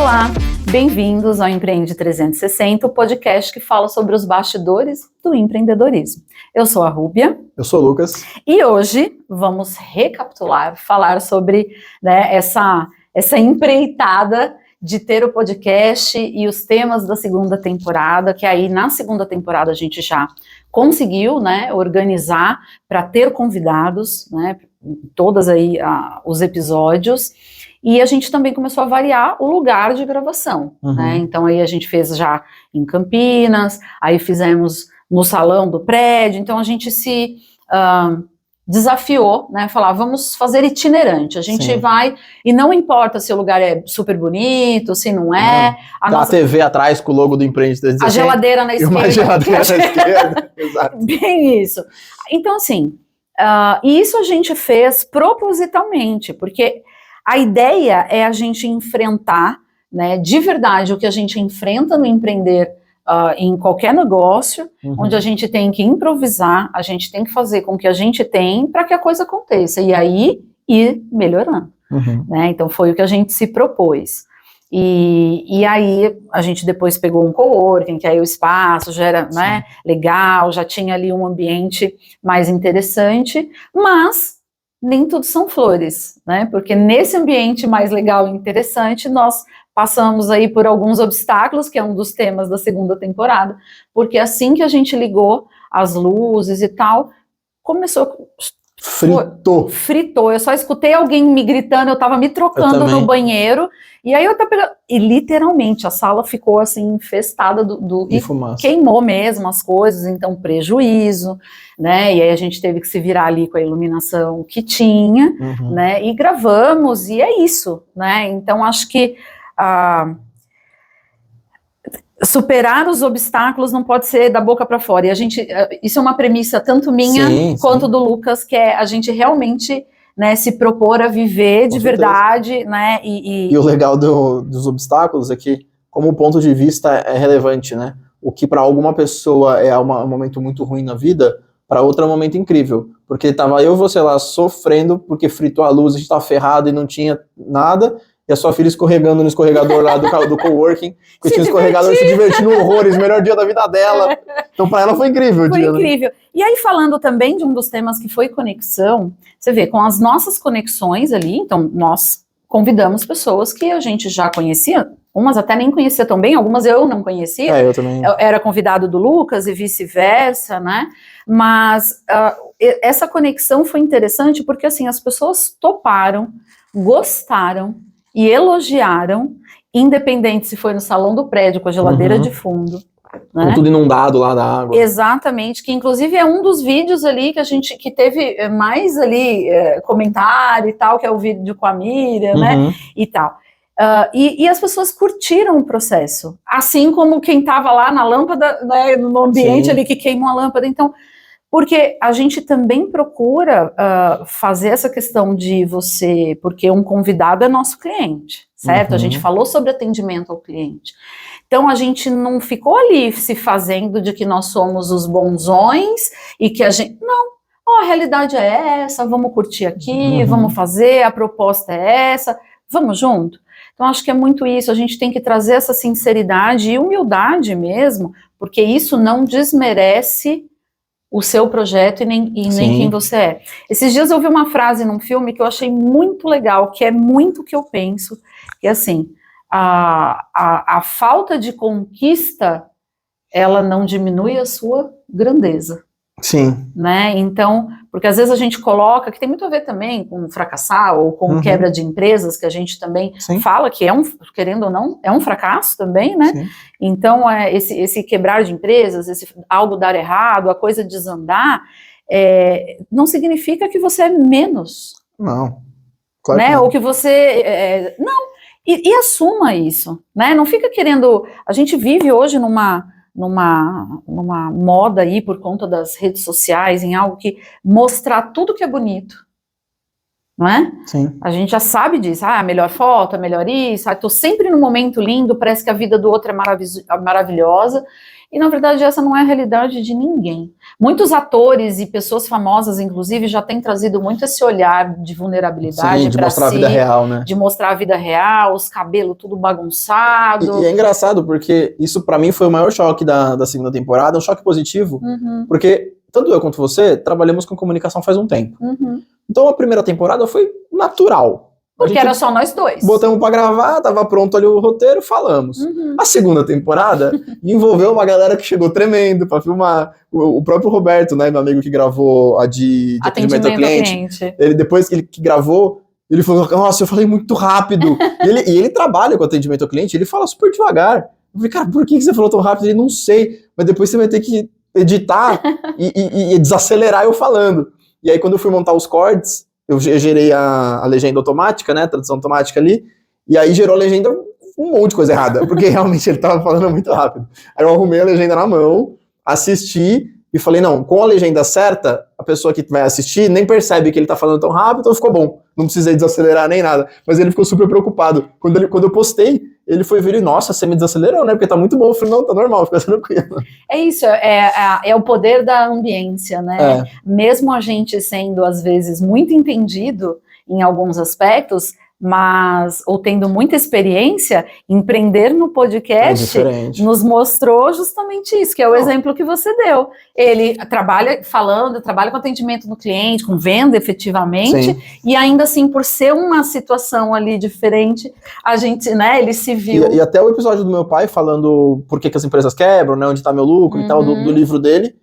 Olá, bem-vindos ao Empreende 360, o podcast que fala sobre os bastidores do empreendedorismo. Eu sou a Rúbia. Eu sou o Lucas. E hoje vamos recapitular, falar sobre essa empreitada de ter o podcast e os temas da segunda temporada, que aí na segunda temporada a gente já conseguiu, organizar para ter convidados, todas aí os episódios. E a gente também começou a variar o lugar de gravação, Então aí a gente fez já em Campinas, aí fizemos no salão do prédio, então a gente se desafiou, falar, vamos fazer itinerante, a gente vai, e não importa se o lugar é super bonito, se não é. A TV atrás com o logo do Empreende 360. A geladeira na esquerda. E uma geladeira na esquerda, exato. Bem isso. Então assim, isso a gente fez propositalmente, porque a ideia é a gente enfrentar, de verdade, o que a gente enfrenta no empreender em qualquer negócio, onde a gente tem que improvisar, a gente tem que fazer com o que a gente tem para que a coisa aconteça, e aí ir melhorando. Então foi o que a gente se propôs. E aí a gente depois pegou um coworking, que aí o espaço já era legal, já tinha ali um ambiente mais interessante, mas nem tudo são flores, porque nesse ambiente mais legal e interessante, nós passamos aí por alguns obstáculos, que é um dos temas da segunda temporada, porque assim que a gente ligou as luzes e tal, começou... Fritou, eu só escutei alguém me gritando, eu tava me trocando no banheiro, e aí eu tava pegando, e literalmente a sala ficou assim infestada e fumaça. Queimou mesmo as coisas, então prejuízo, e aí a gente teve que se virar ali com a iluminação que tinha, e gravamos, e é isso, então acho que superar os obstáculos não pode ser da boca para fora, e isso é uma premissa tanto minha quanto do Lucas, que é a gente realmente se propor a viver de verdade, E o legal dos obstáculos é que, como o ponto de vista é relevante, o que para alguma pessoa é um momento muito ruim na vida, para outra é um momento incrível, porque tava eu e você lá sofrendo, porque fritou a luz, a gente tava ferrado e não tinha nada, e a sua filha escorregando no escorregador lá do coworking, que tinha um escorregador se divertindo horrores, melhor dia da vida dela. Então para ela foi incrível o dia. Foi incrível. E aí falando também de um dos temas que foi conexão, você vê, com as nossas conexões ali, então nós convidamos pessoas que a gente já conhecia, umas até nem conhecia tão bem, algumas eu não conhecia. Eu também. Eu era convidado do Lucas e vice-versa, Mas essa conexão foi interessante porque assim, as pessoas toparam, gostaram, e elogiaram, independente se foi no salão do prédio com a geladeira de fundo. Com tudo inundado lá da água. Exatamente, que inclusive é um dos vídeos ali que teve mais ali comentário e tal, que é o vídeo com a Miriam, e tal. E as pessoas curtiram o processo, assim como quem estava lá na lâmpada, no ambiente ali que queimou a lâmpada, então... Porque a gente também procura fazer essa questão de porque um convidado é nosso cliente, certo? A gente falou sobre atendimento ao cliente. Então a gente não ficou ali se fazendo de que nós somos os bonzões e que a gente... Não, a realidade é essa, vamos curtir aqui, vamos fazer, a proposta é essa, vamos junto. Então acho que é muito isso, a gente tem que trazer essa sinceridade e humildade mesmo, porque isso não desmerece o seu projeto e nem quem você é. Esses dias eu vi uma frase num filme que eu achei muito legal, que é muito o que eu penso, que é assim, a falta de conquista, ela não diminui a sua grandeza. Sim. Então, porque às vezes a gente coloca, que tem muito a ver também com fracassar, ou com quebra de empresas, que a gente também fala que querendo ou não, é um fracasso também, Então, esse quebrar de empresas, esse algo dar errado, a coisa desandar, não significa que você é menos. Não, claro que não. Ou que você... não, e assuma isso, Não fica querendo... A gente vive hoje numa moda aí por conta das redes sociais, em algo que mostrar tudo que é bonito, não é? Sim. A gente já sabe disso, a melhor foto, a melhor isso, tô sempre num momento lindo, parece que a vida do outro é maravilhosa, e na verdade essa não é a realidade de ninguém. Muitos atores e pessoas famosas, inclusive, já têm trazido muito esse olhar de vulnerabilidade. Sim, de mostrar a vida real, né? De mostrar a vida real, os cabelos tudo bagunçado. E é engraçado, porque isso pra mim foi o maior choque da segunda temporada, um choque positivo, porque tanto eu quanto você trabalhamos com comunicação faz um tempo. Então a primeira temporada foi natural. Porque era só nós dois. Botamos pra gravar, tava pronto ali o roteiro, falamos. A segunda temporada envolveu uma galera que chegou tremendo pra filmar. O próprio Roberto, né, meu amigo que gravou a de atendimento ao cliente. Ele, depois que ele gravou, ele falou, nossa, eu falei muito rápido. e ele trabalha com atendimento ao cliente, ele fala super devagar. Eu falei, cara, por que você falou tão rápido? Ele, não sei, mas depois você vai ter que editar e desacelerar eu falando. E aí, quando eu fui montar os cortes, eu gerei a legenda automática, né, a tradução automática ali, e aí gerou a legenda um monte de coisa errada, porque realmente ele tava falando muito rápido. Aí eu arrumei a legenda na mão, assisti, e falei, não, com a legenda certa, a pessoa que vai assistir nem percebe que ele tá falando tão rápido, então ficou bom. Não precisei desacelerar nem nada. Mas ele ficou super preocupado. Quando eu postei, ele foi ver e, nossa, você me desacelerou, né? Porque tá muito bom. Eu falei, não, tá normal, fica tranquilo. É isso, é o poder da ambiência, né? Mesmo a gente sendo, às vezes, muito entendido em alguns aspectos, mas, ou tendo muita experiência, empreender no podcast nos mostrou justamente isso, que é o exemplo que você deu. Ele trabalha com atendimento no cliente, com venda efetivamente, e ainda assim, por ser uma situação ali diferente, a gente, né, ele se viu... E até o episódio do meu pai falando por que as empresas quebram, né, onde está meu lucro e tal, do livro dele,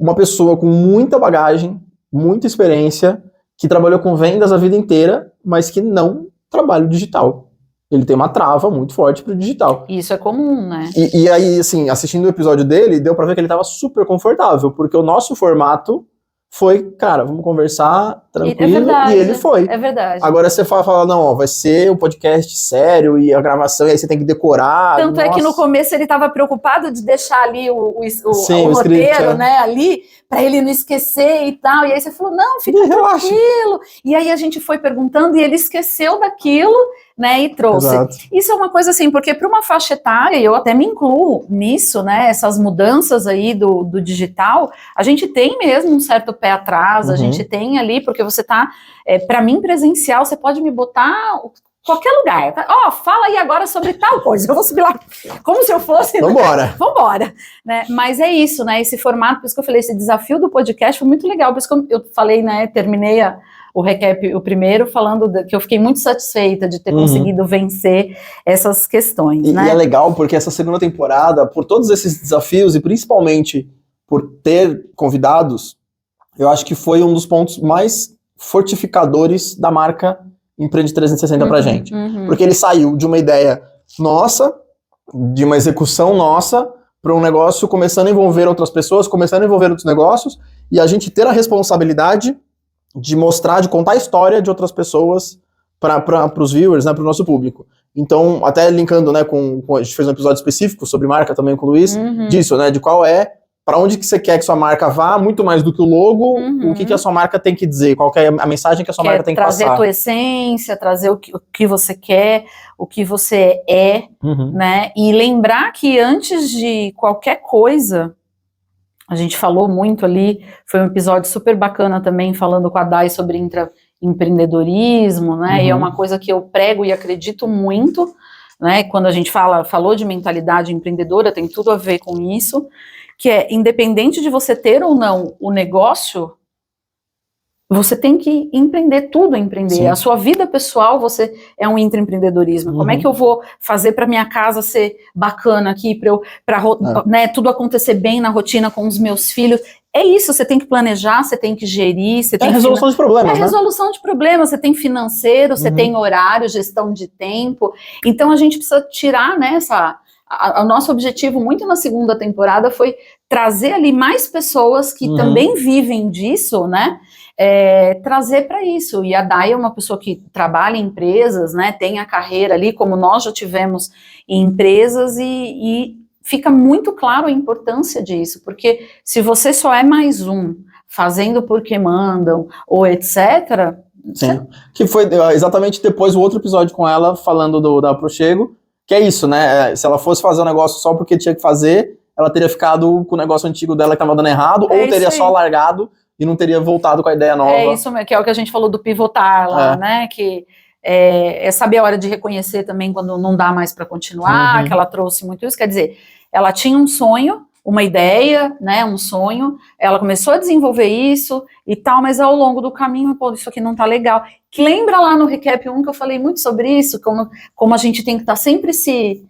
uma pessoa com muita bagagem, muita experiência, que trabalhou com vendas a vida inteira, mas que não trabalha o digital. Ele tem uma trava muito forte pro digital. Isso é comum, né? E aí, assim, assistindo o episódio dele, deu pra ver que ele tava super confortável, porque o nosso formato foi, cara, vamos conversar tranquilo, e ele foi. É verdade. Agora você fala, não, ó, vai ser um podcast sério, e a gravação, e aí você tem que decorar. Tanto é que no começo ele tava preocupado de deixar ali o roteiro, né, ali, pra ele não esquecer e tal, e aí você falou, não, fica tranquilo. E aí a gente foi perguntando, e ele esqueceu daquilo, né, e trouxe. Exato. Isso é uma coisa assim, porque para uma faixa etária, eu até me incluo nisso, né, essas mudanças aí do digital, a gente tem mesmo um certo pé atrás, a gente tem ali, porque você tá, para mim presencial, você pode me botar qualquer lugar, tá? Ó, fala aí agora sobre tal coisa, eu vou subir lá, como se eu fosse... Vambora. Né? Vambora, né, mas é isso, né, esse formato, por isso que eu falei, esse desafio do podcast foi muito legal, por isso que eu falei, né, terminei o recap, o primeiro, falando que eu fiquei muito satisfeita de ter conseguido vencer essas questões, né? E é legal porque essa segunda temporada, por todos esses desafios e principalmente por ter convidados, eu acho que foi um dos pontos mais fortificadores da marca Empreende 360 pra gente. Porque ele saiu de uma ideia nossa, de uma execução nossa, para um negócio começando a envolver outras pessoas, começando a envolver outros negócios, e a gente ter a responsabilidade de mostrar, de contar a história de outras pessoas para os viewers, né, para o nosso público. Então, até linkando, né, a gente fez um episódio específico sobre marca também com o Luiz, disso, né, de qual é, para onde que você quer que sua marca vá, muito mais do que o logo, o que a sua marca tem que dizer, qual que é a mensagem que a sua marca tem que passar. Trazer a tua essência, trazer o que você quer, o que você é, né, e lembrar que antes de qualquer coisa, a gente falou muito ali, foi um episódio super bacana também, falando com a Dai sobre empreendedorismo, né, e é uma coisa que eu prego e acredito muito, né, quando a gente falou de mentalidade empreendedora, tem tudo a ver com isso, que é, independente de você ter ou não o negócio, você tem que empreender, tudo empreender. Sim. A sua vida pessoal, você é um intraempreendedorismo. Como é que eu vou fazer para minha casa ser bacana aqui, para né, tudo acontecer bem na rotina com os meus filhos? É isso, você tem que planejar, você tem que gerir, você tem resolução de problemas, né? Resolução de problemas, você tem financeiro, você tem horário, gestão de tempo. Então a gente precisa tirar, né, o nosso objetivo muito na segunda temporada foi trazer ali mais pessoas que também vivem disso, né, trazer para isso, e a Dai é uma pessoa que trabalha em empresas, né, tem a carreira ali, como nós já tivemos em empresas, e fica muito claro a importância disso, porque se você só é mais um, fazendo porque mandam, ou etc., Sim, que foi exatamente depois o outro episódio com ela, falando da Aprochego, que é isso, né? Se ela fosse fazer um negócio só porque tinha que fazer, ela teria ficado com o negócio antigo dela que tava dando errado, ou teria só largado e não teria voltado com a ideia nova. É isso mesmo, que é o que a gente falou do pivotar lá, né? Que é saber a hora de reconhecer também quando não dá mais para continuar, que ela trouxe muito isso, quer dizer, ela tinha um sonho, uma ideia, né, um sonho, ela começou a desenvolver isso e tal, mas ao longo do caminho, pô, isso aqui não tá legal. Que lembra lá no Recap 1 que eu falei muito sobre isso, como a gente tem que estar sempre se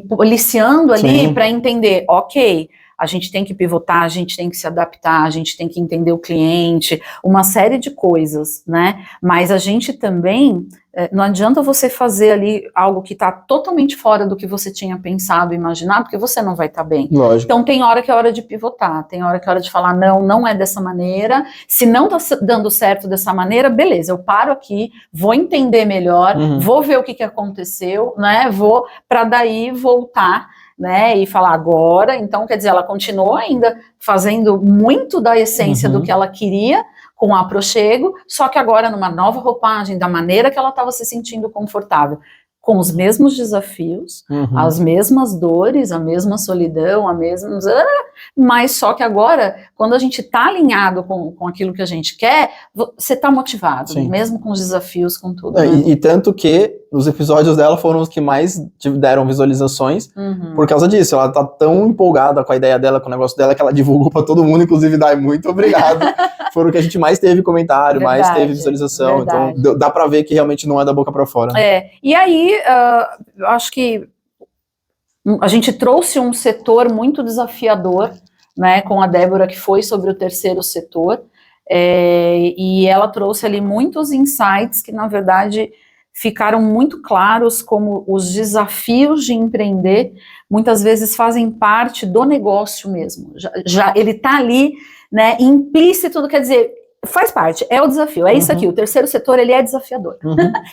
policiando ali para entender, ok, a gente tem que pivotar, a gente tem que se adaptar, a gente tem que entender o cliente, uma série de coisas, né? Mas a gente também, não adianta você fazer ali algo que está totalmente fora do que você tinha pensado, imaginado, porque você não vai estar bem. Lógico. Então tem hora que é hora de pivotar, tem hora que é hora de falar, não é dessa maneira, se não está dando certo dessa maneira, beleza, eu paro aqui, vou entender melhor, vou ver o que aconteceu, né? Vou, para daí voltar, né, e falar agora, então, quer dizer, ela continuou ainda fazendo muito da essência do que ela queria com a Aprochego, só que agora numa nova roupagem, da maneira que ela estava se sentindo confortável, com os mesmos desafios, as mesmas dores, a mesma solidão, mas só que agora, quando a gente está alinhado com aquilo que a gente quer, você está motivado, mesmo com os desafios, com tudo. E tanto que os episódios dela foram os que mais deram visualizações, por causa disso, ela tá tão empolgada com a ideia dela, com o negócio dela, que ela divulgou para todo mundo, inclusive Dai, muito obrigado. Foram o que a gente mais teve comentário, mais teve visualização, então dá pra ver que realmente não é da boca pra fora. E aí, eu acho que a gente trouxe um setor muito desafiador, né, com a Débora, que foi sobre o terceiro setor, e ela trouxe ali muitos insights que, na verdade, ficaram muito claros como os desafios de empreender muitas vezes fazem parte do negócio mesmo. Já ele está ali, né, implícito, quer dizer, faz parte, é o desafio, é isso aqui, o terceiro setor, ele é desafiador,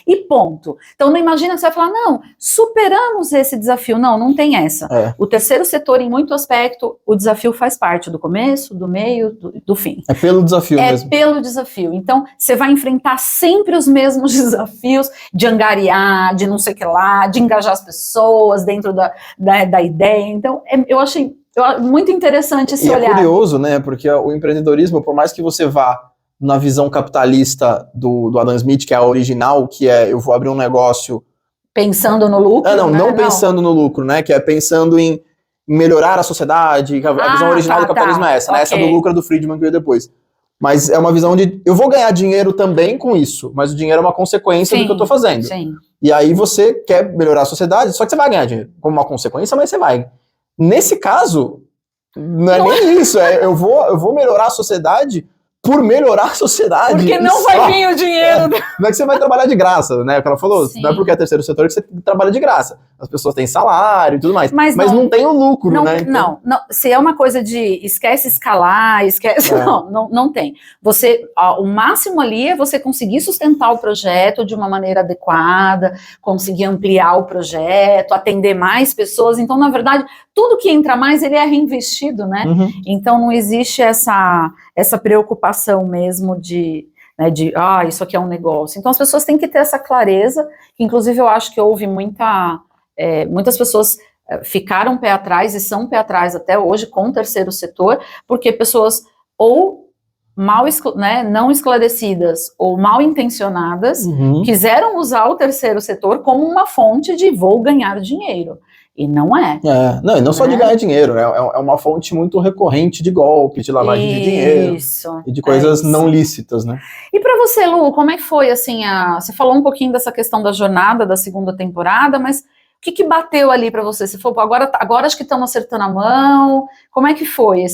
e ponto. Então não imagina que você vai falar, não, superamos esse desafio, não tem essa. O terceiro setor, em muito aspecto, o desafio faz parte do começo, do meio, do fim. É pelo desafio mesmo. É pelo desafio, então você vai enfrentar sempre os mesmos desafios de angariar, de não sei o que lá, de engajar as pessoas dentro da ideia, então eu achei muito interessante esse olhar. É curioso, né, porque o empreendedorismo, por mais que você vá na visão capitalista do Adam Smith, que é a original, que é eu vou abrir um negócio... Pensando no lucro? Não pensando no lucro, né, que é pensando em melhorar a sociedade, a visão original do capitalismo é essa, né, essa do lucro é do Friedman que veio depois. Mas é uma visão de, eu vou ganhar dinheiro também com isso, mas o dinheiro é uma consequência do que eu tô fazendo. E aí você quer melhorar a sociedade, só que você vai ganhar dinheiro como uma consequência, mas você vai. Nesse caso, não é nem isso, eu vou melhorar a sociedade por melhorar a sociedade. Porque não vai vir o dinheiro. Não é que você vai trabalhar de graça, né? O que ela falou, não é porque é terceiro setor que você trabalha de graça. As pessoas têm salário e tudo mais. Mas não tem o lucro, né? Então... Não, se é uma coisa de esquece escalar, esquece... Não tem. O máximo ali é você conseguir sustentar o projeto de uma maneira adequada, conseguir ampliar o projeto, atender mais pessoas. Então, na verdade, tudo que entra mais, ele é reinvestido, né? Então, não existe essa preocupação mesmo de isso aqui é um negócio. Então as pessoas têm que ter essa clareza, que inclusive eu acho que houve muitas pessoas ficaram pé atrás e são pé atrás até hoje com o terceiro setor, porque pessoas ou não esclarecidas ou mal intencionadas quiseram usar o terceiro setor como uma fonte de vou ganhar dinheiro. E não é. Não só de ganhar dinheiro, é uma fonte muito recorrente de golpe, de lavagem de dinheiro e de coisas não lícitas, né? E para você, Lu, como é que foi, assim, você falou um pouquinho dessa questão da jornada da segunda temporada, mas o que bateu ali para você? Você falou, agora acho que estamos acertando a mão, como é que foi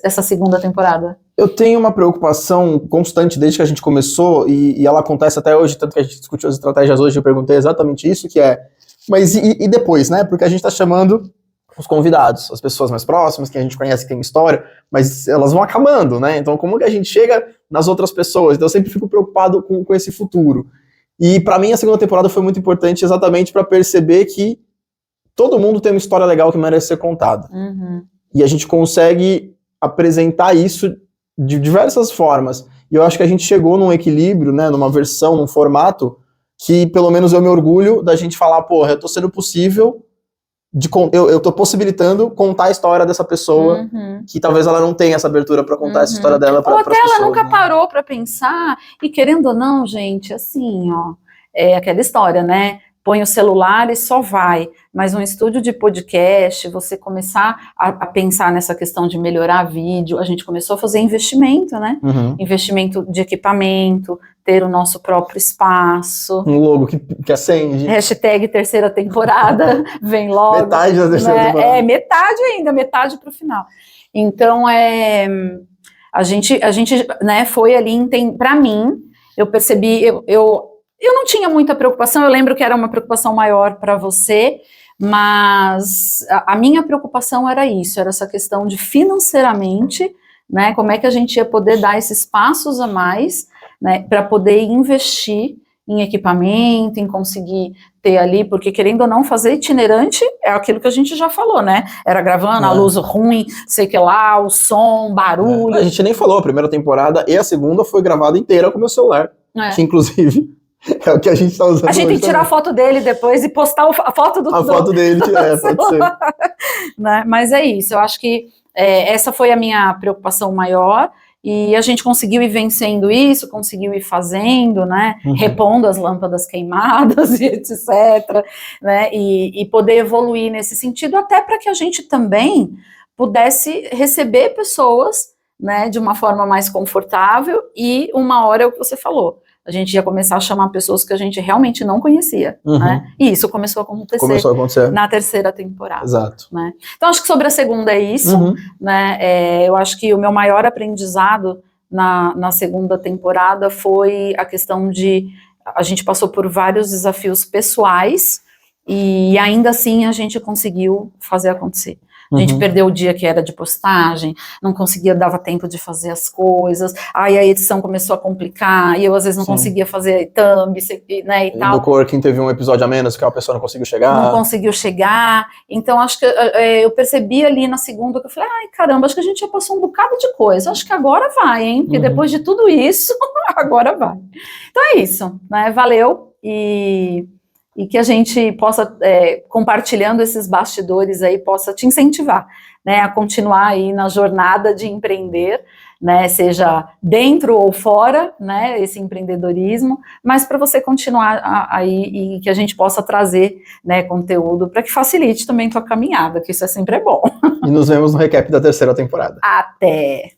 essa segunda temporada? Eu tenho uma preocupação constante desde que a gente começou, e ela acontece até hoje, tanto que a gente discutiu as estratégias hoje, eu perguntei exatamente isso, que é, mas e depois, né? Porque a gente está chamando os convidados, as pessoas mais próximas, que a gente conhece, que tem história, mas elas vão acabando, né? Então, como que a gente chega nas outras pessoas? Então, eu sempre fico preocupado com esse futuro. E, para mim, a segunda temporada foi muito importante exatamente para perceber que todo mundo tem uma história legal que merece ser contada. E a gente consegue apresentar isso de diversas formas. E eu acho que a gente chegou num equilíbrio, né, numa versão, num formato, que pelo menos eu me orgulho da gente falar, porra, eu tô sendo possível, eu tô possibilitando contar a história dessa pessoa, que talvez ela não tenha essa abertura para contar essa história dela para as pessoas. Ou até ela nunca parou para pensar, e querendo ou não, gente, assim, ó, é aquela história, né? Põe o celular e só vai, mas um estúdio de podcast, você começar a pensar nessa questão de melhorar vídeo, a gente começou a fazer investimento, né? Investimento de equipamento, ter o nosso próprio espaço. Um logo que acende. Hashtag terceira temporada, vem logo. Metade da terceira temporada. Metade ainda, metade para o final. Então, a gente né, foi ali, para mim, eu percebi, eu não tinha muita preocupação, eu lembro que era uma preocupação maior para você, mas a minha preocupação era isso, era essa questão de financeiramente, né, como é que a gente ia poder dar esses passos a mais, né, para poder investir em equipamento, em conseguir ter ali, porque querendo ou não fazer itinerante, é aquilo que a gente já falou, né, era gravando, a luz ruim, sei que lá, o som, barulho. A gente nem falou, a primeira temporada e a segunda foi gravada inteira com o meu celular, que inclusive... É o que a gente tá usando. A gente tem que tirar a foto dele depois e postar a foto do... foto dele, pode ser. Né? Mas é isso, eu acho que essa foi a minha preocupação maior, e a gente conseguiu ir vencendo isso, conseguiu ir fazendo, né, repondo as lâmpadas queimadas e etc, né, e poder evoluir nesse sentido, até para que a gente também pudesse receber pessoas, né, de uma forma mais confortável, e uma hora é o que você falou, a gente ia começar a chamar pessoas que a gente realmente não conhecia, né? E isso começou a acontecer na terceira temporada. Exato. Né? Então, acho que sobre a segunda é isso, né? Eu acho que o meu maior aprendizado na segunda temporada foi a questão de... A gente passou por vários desafios pessoais e ainda assim a gente conseguiu fazer acontecer. A gente perdeu o dia que era de postagem, não conseguia, dava tempo de fazer as coisas, aí a edição começou a complicar, e eu às vezes não conseguia fazer thumb, né, e tal. No Coworking teve um episódio a menos que a pessoa não conseguiu chegar. Não conseguiu chegar, então acho que eu percebi ali na segunda, que eu falei, ai caramba, acho que a gente já passou um bocado de coisa, acho que agora vai, hein, porque depois de tudo isso, agora vai. Então é isso, né, valeu, e que a gente possa, compartilhando esses bastidores aí, possa te incentivar, né, a continuar aí na jornada de empreender, né, seja dentro ou fora, né, esse empreendedorismo, mas para você continuar aí e que a gente possa trazer, né, conteúdo para que facilite também tua caminhada, que isso é sempre bom. E nos vemos no recap da terceira temporada. Até!